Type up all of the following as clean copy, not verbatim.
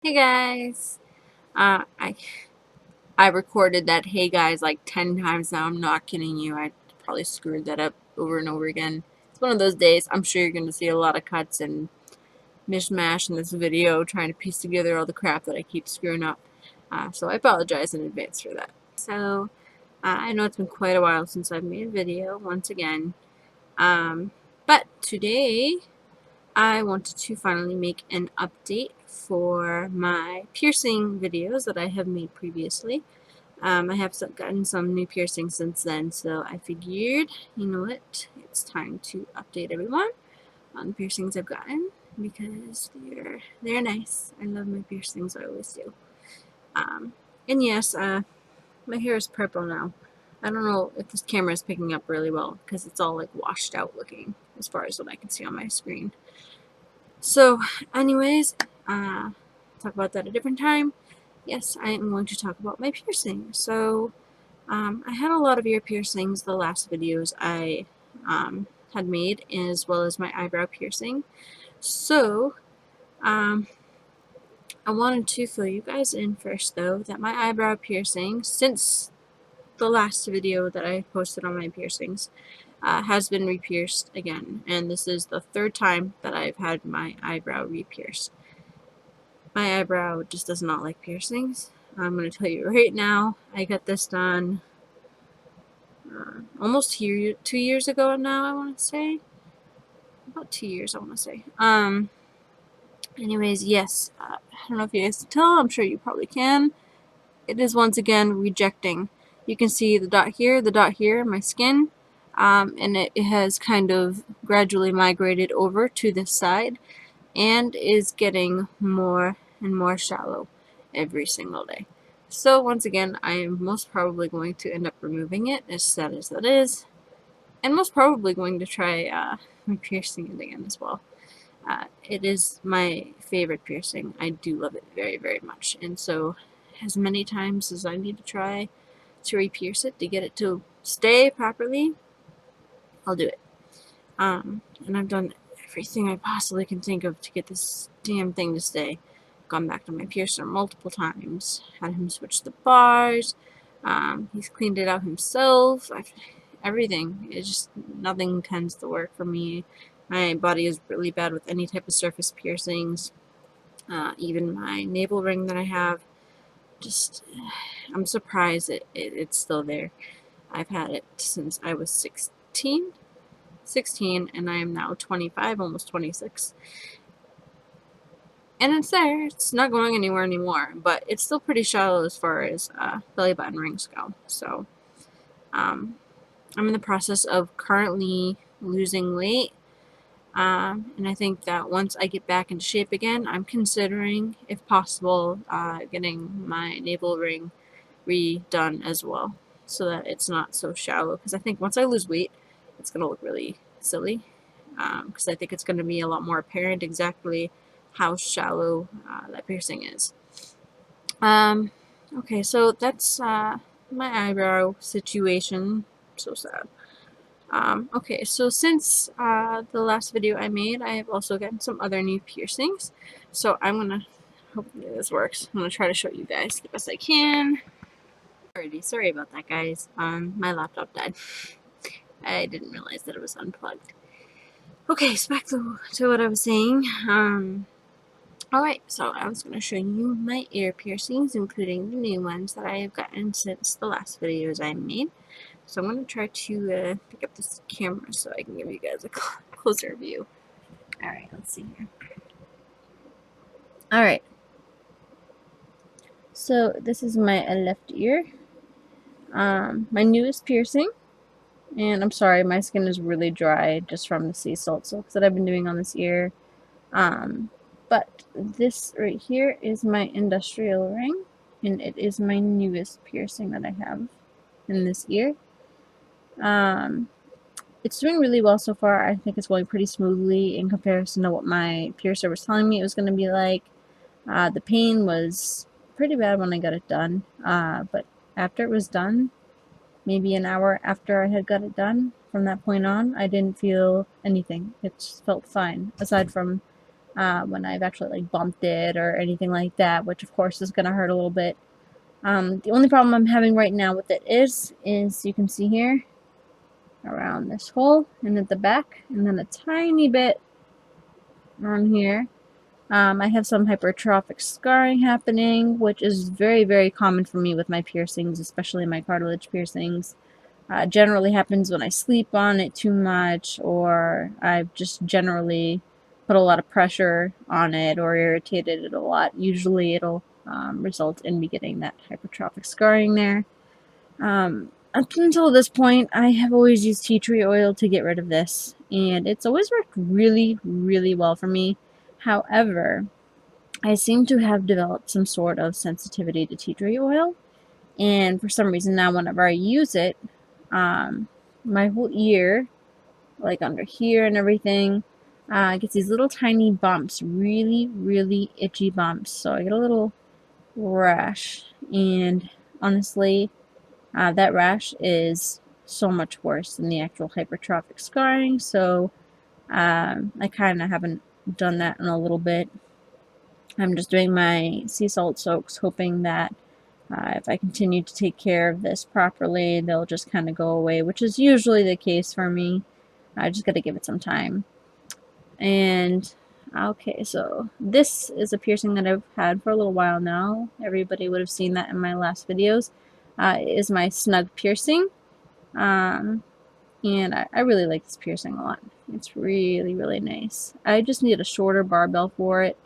Hey guys. I recorded that hey guys like 10 times now. I'm not kidding you. I probably screwed that up over and over again. It's one of those days. I'm sure you're going to see a lot of cuts and mishmash in this video trying to piece together all the crap that I keep screwing up. So I apologize in advance for that. So I know it's been quite a while since I've made a video once again. But today I wanted to finally make an update for my piercing videos that I have made previously. I have gotten some new piercings since then, so I figured, you know what, it's time to update everyone on the piercings I've gotten because they're nice. I love my piercings, I always do. And yes, my hair is purple now. I don't know if this camera is picking up really well because it's all like washed out looking as far as what I can see on my screen. So, anyways, talk about that a different time. Yes, I am going to talk about my piercing. So, I had a lot of ear piercings the last videos I had made, as well as my eyebrow piercing. So, I wanted to fill you guys in first, though, that my eyebrow piercing, since the last video that I posted on my piercings, has been re-pierced again, and this is the third time that I've had my eyebrow re-pierced. My eyebrow just does not like piercings. I'm going to tell you right now, I got this done almost 2 years ago now, I want to say. About 2 years, I want to say. Anyways, yes, I don't know if you guys can tell, I'm sure you probably can. It is once again rejecting. You can see the dot here, my skin, and it has kind of gradually migrated over to this side and is getting more and more shallow every single day. So once again, I am most probably going to end up removing it, as sad as that is, and most probably going to try piercing it again as well. It is my favorite piercing. I do love it very, very much, and so as many times as I need to try to re-pierce it to get it to stay properly, I'll do it. And I've done everything I possibly can think of to get this damn thing to stay. Gone back to my piercer multiple times, had him switch the bars, he's cleaned it out himself, everything. It's just, nothing tends to work for me. My body is really bad with any type of surface piercings, even my navel ring that I have, just, I'm surprised it's still there. I've had it since I was 16, and I am now 25, almost 26. And it's there. It's not going anywhere anymore, but it's still pretty shallow as far as belly button rings go. So I'm in the process of currently losing weight. And I think that once I get back into shape again, I'm considering, if possible, getting my navel ring redone as well, so that it's not so shallow. Because I think once I lose weight, it's going to look really silly. Because I think it's going to be a lot more apparent exactly how shallow that piercing is. Okay, so that's my eyebrow situation. So sad. Okay, so since the last video I made, I have also gotten some other new piercings. So I'm gonna, hopefully this works. I'm gonna try to show you guys the best I can. Alrighty, sorry about that, guys. My laptop died. I didn't realize that it was unplugged. Okay, so back to what I was saying. Alright, so I was going to show you my ear piercings, including the new ones that I have gotten since the last videos I made. So I'm going to try to pick up this camera so I can give you guys a closer view. Alright, let's see here. Alright. So this is my left ear. My newest piercing. And I'm sorry, my skin is really dry just from the sea salt soaks that I've been doing on this ear. But this right here is my industrial ring, and it is my newest piercing that I have in this ear. It's doing really well so far. I think it's going pretty smoothly in comparison to what my piercer was telling me it was going to be like. The pain was pretty bad when I got it done, but after it was done, maybe an hour after I had got it done, from that point on, I didn't feel anything. It just felt fine, aside from when I've actually like bumped it or anything like that, which of course is gonna hurt a little bit. The only problem I'm having right now with it is you can see here around this hole and at the back, and then a tiny bit around here. I have some hypertrophic scarring happening, which is very, very common for me with my piercings, especially my cartilage piercings. Generally happens when I sleep on it too much, or I've just generally put a lot of pressure on it or irritated it a lot. Usually it'll result in me getting that hypertrophic scarring there. Up until this point, I have always used tea tree oil to get rid of this, and it's always worked really, really well for me. However, I seem to have developed some sort of sensitivity to tea tree oil, and for some reason now whenever I use it, my whole ear, like under here and everything, gets these little tiny bumps, really, really itchy bumps. So I get a little rash, and honestly, that rash is so much worse than the actual hypertrophic scarring, so I kind of haven't done that in a little bit. I'm just doing my sea salt soaks, hoping that if I continue to take care of this properly, they'll just kind of go away, which is usually the case for me. I just got to give it some time. And okay, so this is a piercing that I've had for a little while now. Everybody would have seen that in my last videos. It is my snug piercing. And I really like this piercing a lot. It's really, really nice. I just need a shorter barbell for it.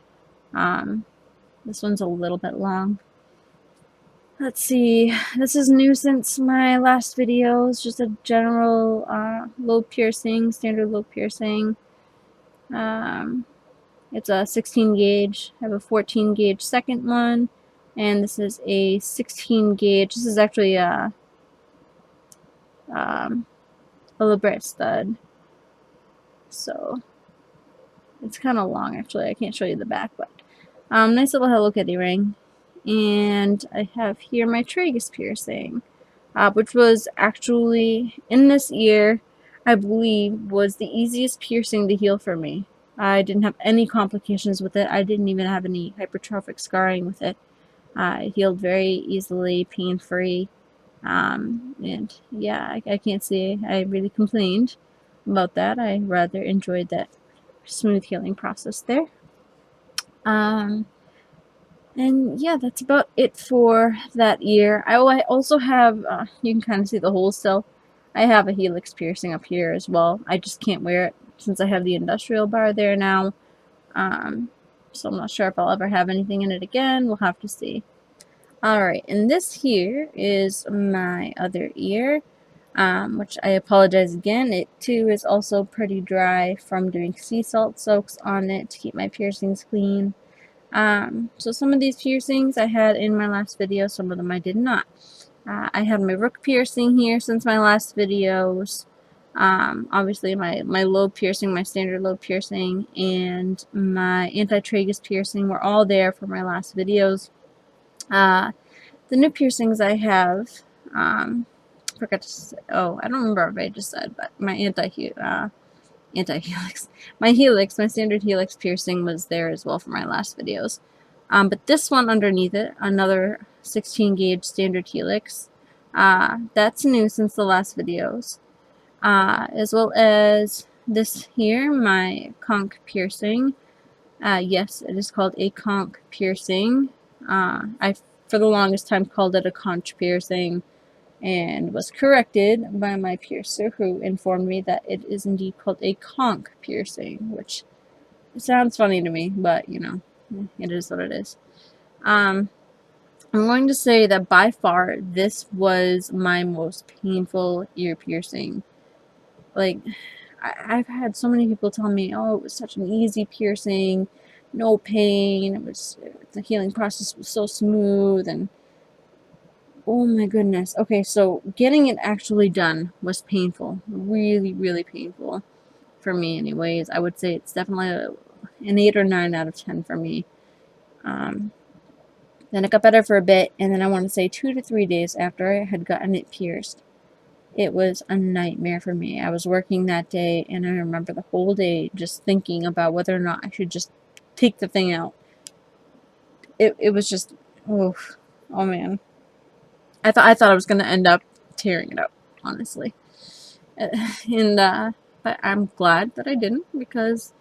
This one's a little bit long. Let's see, this is new since my last video. It's just a general lobe piercing, standard lobe piercing. It's a 16 gauge. I have a 14 gauge second one, and this is a 16 gauge. This is actually a labret stud. So it's kind of long actually. I can't show you the back, but nice little Hello Kitty ring. And I have here my tragus piercing, which was actually in this ear, I believe, was the easiest piercing to heal for me. I didn't have any complications with it. I didn't even have any hypertrophic scarring with it. It healed very easily, pain-free. And yeah, I can't say I really complained about that. I rather enjoyed that smooth healing process there. And yeah, that's about it for that ear. I also have, you can kind of see the hole still. I have a helix piercing up here as well. I just can't wear it since I have the industrial bar there now. So I'm not sure if I'll ever have anything in it again. We'll have to see. Alright, and this here is my other ear, which I apologize again. It too is also pretty dry from doing sea salt soaks on it to keep my piercings clean. So some of these piercings I had in my last video, some of them I did not. I had my rook piercing here since my last videos. Obviously my lobe piercing, my standard lobe piercing, and my anti-tragus piercing were all there for my last videos. The new piercings I have, forgot to say, oh, I don't remember what I just said, but my anti-helix. My helix, my standard helix piercing was there as well for my last videos. But this one underneath it, another 16 gauge standard helix, that's new since the last videos. As well as this here, my conch piercing. Yes, it is called a conch piercing. I, for the longest time, called it a conch piercing, and was corrected by my piercer, who informed me that it is indeed called a conch piercing, which sounds funny to me, but you know, it is what it is. I'm going to say that by far this was my most painful ear piercing. Like, I've had so many people tell me, oh, it was such an easy piercing, no pain, the healing process was so smooth, and oh my goodness. Okay, so getting it actually done was painful. Really, really painful. For me anyways. I would say it's definitely an 8 or 9 out of 10 for me. Then it got better for a bit, and then I want to say 2 to 3 days after I had gotten it pierced, it was a nightmare for me. I was working that day, and I remember the whole day just thinking about whether or not I should just take the thing out. It was just, oh man. I thought I was gonna end up tearing it up, honestly. And but I'm glad that I didn't, because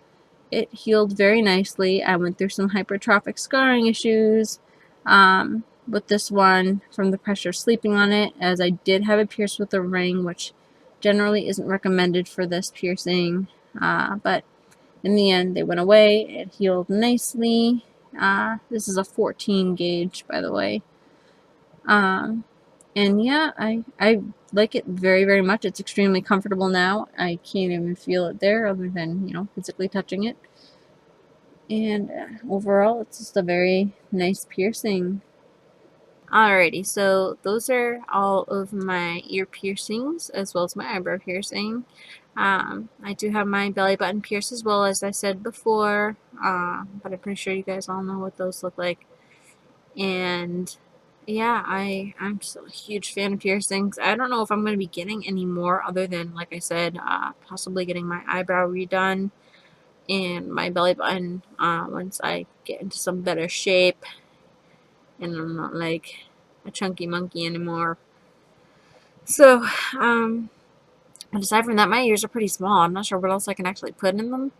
it healed very nicely. I went through some hypertrophic scarring issues with this one from the pressure sleeping on it, as I did have it pierced with a ring, which generally isn't recommended for this piercing. But in the end, they went away. It healed nicely. This is a 14 gauge, by the way. And yeah, I like it very, very much. It's extremely comfortable now. I can't even feel it there other than, you know, physically touching it. And overall, it's just a very nice piercing. Alrighty, so those are all of my ear piercings as well as my eyebrow piercing. I do have my belly button pierced as well, as I said before, but I'm pretty sure you guys all know what those look like. And yeah, I'm just a huge fan of piercings. I don't know if I'm going to be getting any more other than, like I said, possibly getting my eyebrow redone and my belly button once I get into some better shape and I'm not like a chunky monkey anymore. So, aside from that, my ears are pretty small. I'm not sure what else I can actually put in them.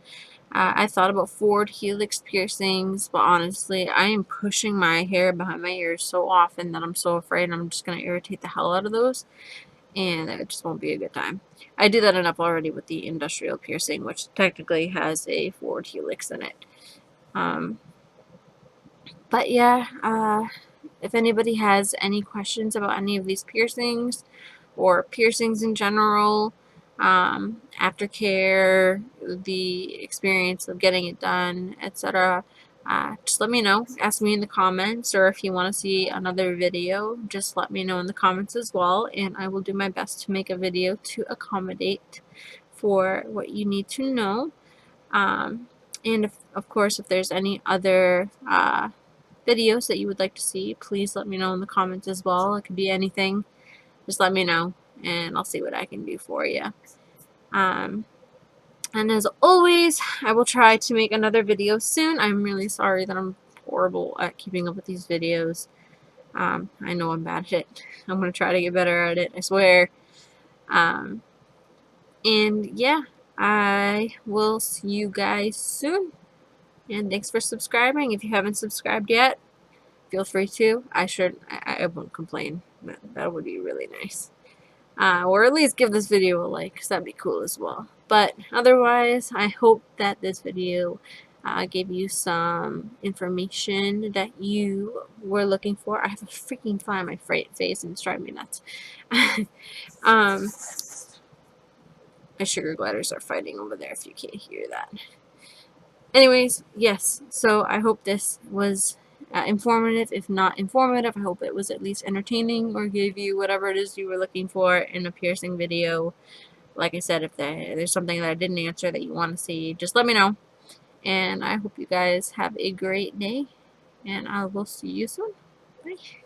I thought about forward helix piercings, but honestly, I am pushing my hair behind my ears so often that I'm so afraid I'm just going to irritate the hell out of those, and it just won't be a good time. I do that enough already with the industrial piercing, which technically has a forward helix in it. But yeah, if anybody has any questions about any of these piercings or piercings in general, aftercare, the experience of getting it done, etc., just let me know. Ask me in the comments, or if you want to see another video, just let me know in the comments as well, and I will do my best to make a video to accommodate for what you need to know. And of course, if there's any other videos that you would like to see, please let me know in the comments as well. It could be anything. Just let me know, and I'll see what I can do for you. And as always, I will try to make another video soon. I'm really sorry that I'm horrible at keeping up with these videos. I know I'm bad at it. I'm going to try to get better at it, I swear. And yeah, I will see you guys soon. And thanks for subscribing. If you haven't subscribed yet, feel free to. I won't complain. That would be really nice. Or at least give this video a like, because that'd be cool as well. But otherwise, I hope that this video gave you some information that you were looking for. I have a freaking fly on my face and it's driving me nuts. My sugar gliders are fighting over there if you can't hear that. Anyways, yes, so I hope this was informative. If not informative, I hope it was at least entertaining or gave you whatever it is you were looking for in a piercing video. Like I said, if there's something that I didn't answer that you want to see, just let me know. And I hope you guys have a great day, and I will see you soon. Bye.